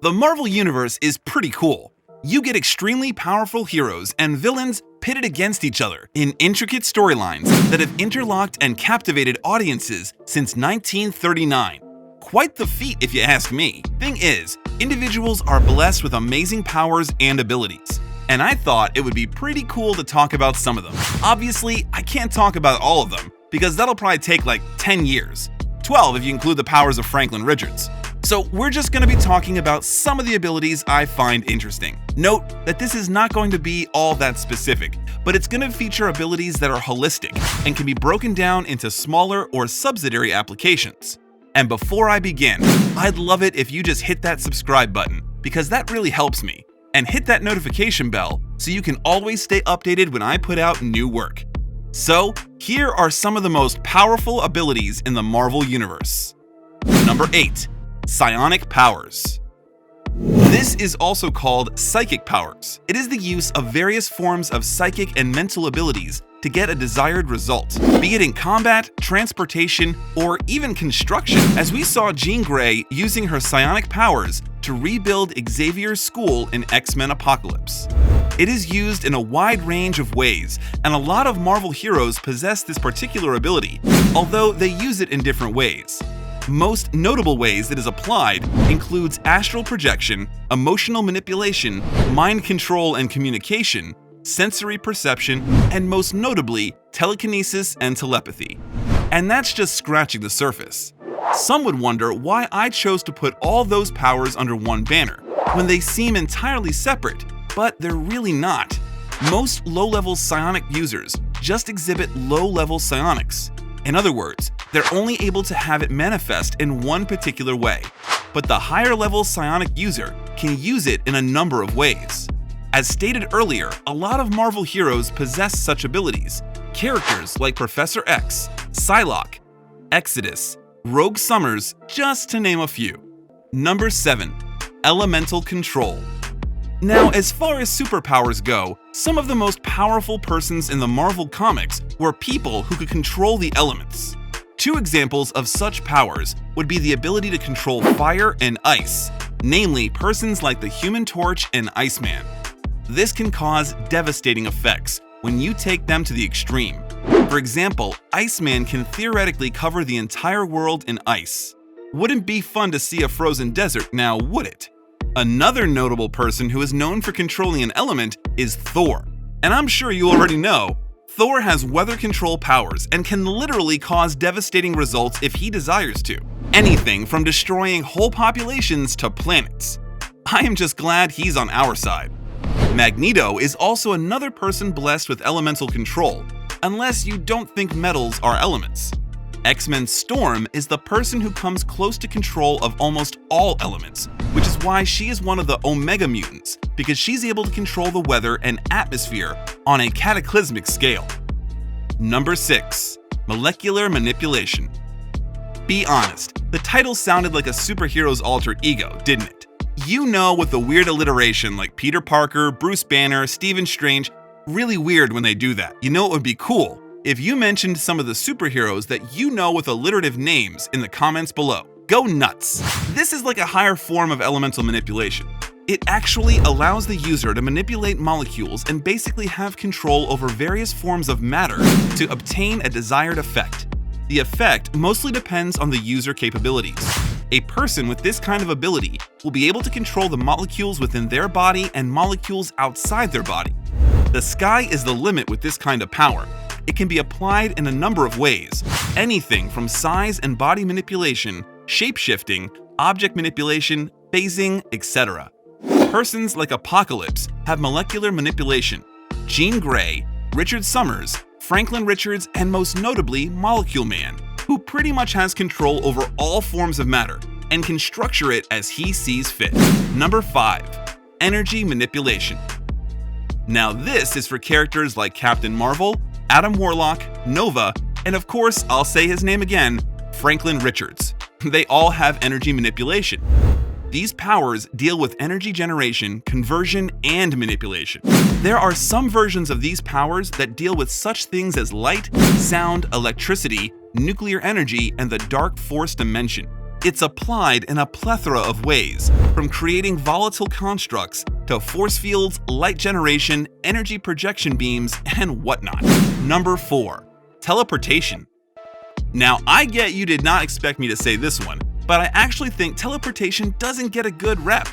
The Marvel Universe is pretty cool. You get extremely powerful heroes and villains pitted against each other in intricate storylines that have interlocked and captivated audiences since 1939. Quite the feat if you ask me. Thing is, individuals are blessed with amazing powers and abilities, and I thought it would be pretty cool to talk about some of them. Obviously, I can't talk about all of them, because that'll probably take like 10 years. 12 if you include the powers of Franklin Richards. So we're just going to be talking about some of the abilities I find interesting. Note that this is not going to be all that specific, but it's going to feature abilities that are holistic and can be broken down into smaller or subsidiary applications. And before I begin, I'd love it if you just hit that subscribe button, because that really helps me, and hit that notification bell so you can always stay updated when I put out new work. So, here are some of the most powerful abilities in the Marvel Universe. Number 8. Psionic Powers. This is also called psychic powers. It is the use of various forms of psychic and mental abilities to get a desired result, be it in combat, transportation, or even construction, as we saw Jean Grey using her psionic powers to rebuild Xavier's school in X-Men Apocalypse. It is used in a wide range of ways, and a lot of Marvel heroes possess this particular ability, although they use it in different ways. Most notable ways it is applied includes astral projection, emotional manipulation, mind control and communication, sensory perception, and most notably, telekinesis and telepathy. And that's just scratching the surface. Some would wonder why I chose to put all those powers under one banner, when they seem entirely separate, but they're really not. Most low-level psionic users just exhibit low-level psionics. In other words, they're only able to have it manifest in one particular way, but the higher-level psionic user can use it in a number of ways. As stated earlier, a lot of Marvel heroes possess such abilities. Characters like Professor X, Psylocke, Exodus, Rogue Summers, just to name a few. Number 7. Elemental Control. Now, as far as superpowers go, some of the most powerful persons in the Marvel comics were people who could control the elements. Two examples of such powers would be the ability to control fire and ice, namely persons like the Human Torch and Iceman. This can cause devastating effects when you take them to the extreme. For example, Iceman can theoretically cover the entire world in ice. Wouldn't be fun to see a frozen desert now, would it? Another notable person who is known for controlling an element is Thor. And I'm sure you already know, Thor has weather control powers and can literally cause devastating results if he desires to. Anything from destroying whole populations to planets. I am just glad he's on our side. Magneto is also another person blessed with elemental control, unless you don't think metals are elements. X-Men Storm is the person who comes close to control of almost all elements, which is why she is one of the Omega Mutants, because she's able to control the weather and atmosphere on a cataclysmic scale. Number 6. Molecular Manipulation. Be honest, the title sounded like a superhero's alter ego, didn't it? You know, with the weird alliteration like Peter Parker, Bruce Banner, Stephen Strange, really weird when they do that. You know it would be cool if you mentioned some of the superheroes that you know with alliterative names in the comments below. Go nuts! This is like a higher form of elemental manipulation. It actually allows the user to manipulate molecules and basically have control over various forms of matter to obtain a desired effect. The effect mostly depends on the user capabilities. A person with this kind of ability will be able to control the molecules within their body and molecules outside their body. The sky is the limit with this kind of power. It can be applied in a number of ways, anything from size and body manipulation, shape-shifting, object manipulation, phasing, etc. Persons like Apocalypse have molecular manipulation. Jean Grey, Richard Summers, Franklin Richards, and most notably Molecule Man, who pretty much has control over all forms of matter and can structure it as he sees fit. Number 5. Energy Manipulation. Now this is for characters like Captain Marvel, Adam Warlock, Nova, and of course, I'll say his name again, Franklin Richards. They all have energy manipulation. These powers deal with energy generation, conversion, and manipulation. There are some versions of these powers that deal with such things as light, sound, electricity, nuclear energy, and the dark force dimension. It's applied in a plethora of ways, from creating volatile constructs to force fields, light generation, energy projection beams, and whatnot. Number 4. Teleportation. Now, I get you did not expect me to say this one, but I actually think teleportation doesn't get a good rep.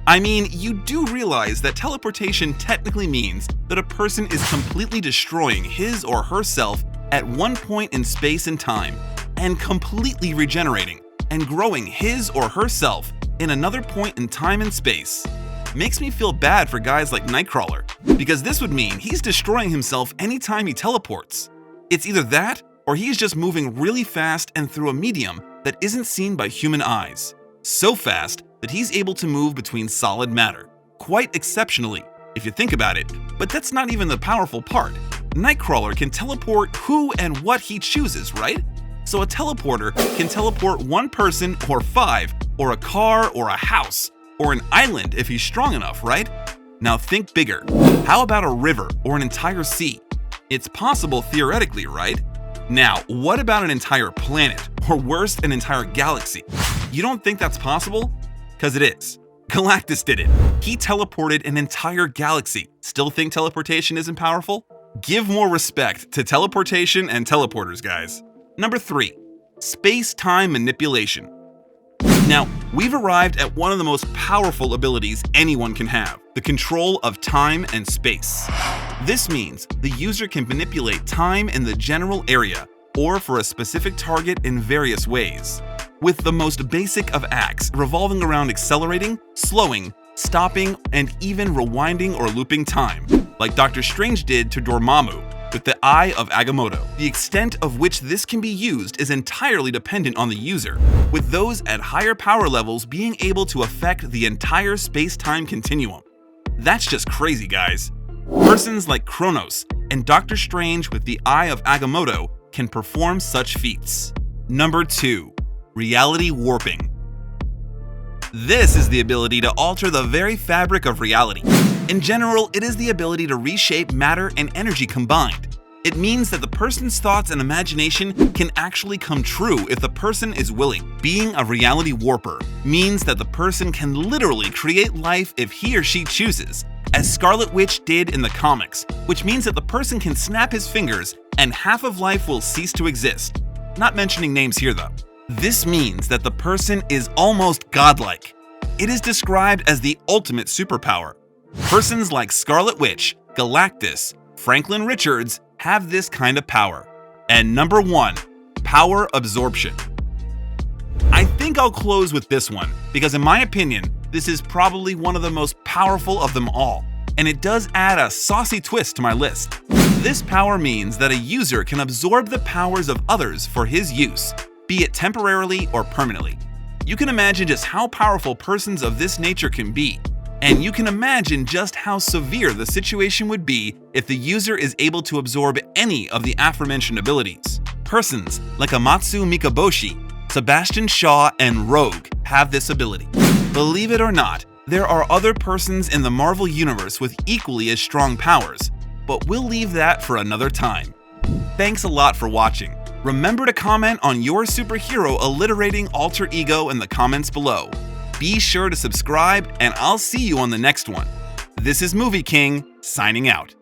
I mean, you do realize that teleportation technically means that a person is completely destroying his or herself at one point in space and time, and completely regenerating and growing his or herself in another point in time and space. Makes me feel bad for guys like Nightcrawler, because this would mean he's destroying himself anytime he teleports. It's either that, or he's just moving really fast and through a medium that isn't seen by human eyes. So fast that he's able to move between solid matter, quite exceptionally, if you think about it. But that's not even the powerful part. Nightcrawler can teleport who and what he chooses, right? So a teleporter can teleport one person or 5, or a car or a house, or an island if he's strong enough, right? Now think bigger. How about a river or an entire sea? It's possible theoretically, right? Now, what about an entire planet, or worse, an entire galaxy? You don't think that's possible? Because it is. Galactus did it. He teleported an entire galaxy. Still think teleportation isn't powerful? Give more respect to teleportation and teleporters, guys. Number 3. Space-time manipulation. Now, we've arrived at one of the most powerful abilities anyone can have, the control of time and space. This means the user can manipulate time in the general area or for a specific target in various ways, with the most basic of acts revolving around accelerating, slowing, stopping, and even rewinding or looping time, like Doctor Strange did to Dormammu with the Eye of Agamotto. The extent of which this can be used is entirely dependent on the user, with those at higher power levels being able to affect the entire space-time continuum. That's just crazy, guys. Persons like Kronos and Doctor Strange with the Eye of Agamotto can perform such feats. Number 2. Reality warping. This is the ability to alter the very fabric of reality. In general, it is the ability to reshape matter and energy combined. It means that the person's thoughts and imagination can actually come true if the person is willing. Being a reality warper means that the person can literally create life if he or she chooses, as Scarlet Witch did in the comics, which means that the person can snap his fingers and half of life will cease to exist. Not mentioning names here though. This means that the person is almost godlike. It is described as the ultimate superpower. Persons like Scarlet Witch, Galactus, Franklin Richards have this kind of power. And number 1, power absorption. I think I'll close with this one, because in my opinion, this is probably one of the most powerful of them all, and it does add a saucy twist to my list. This power means that a user can absorb the powers of others for his use, be it temporarily or permanently. You can imagine just how powerful persons of this nature can be, and you can imagine just how severe the situation would be if the user is able to absorb any of the aforementioned abilities. Persons like Amatsu Mikaboshi, Sebastian Shaw, and Rogue have this ability. Believe it or not, there are other persons in the Marvel Universe with equally as strong powers, but we'll leave that for another time. Thanks a lot for watching. Remember to comment on your superhero alliterating alter ego in the comments below. Be sure to subscribe, and I'll see you on the next one. This is Movie King, signing out.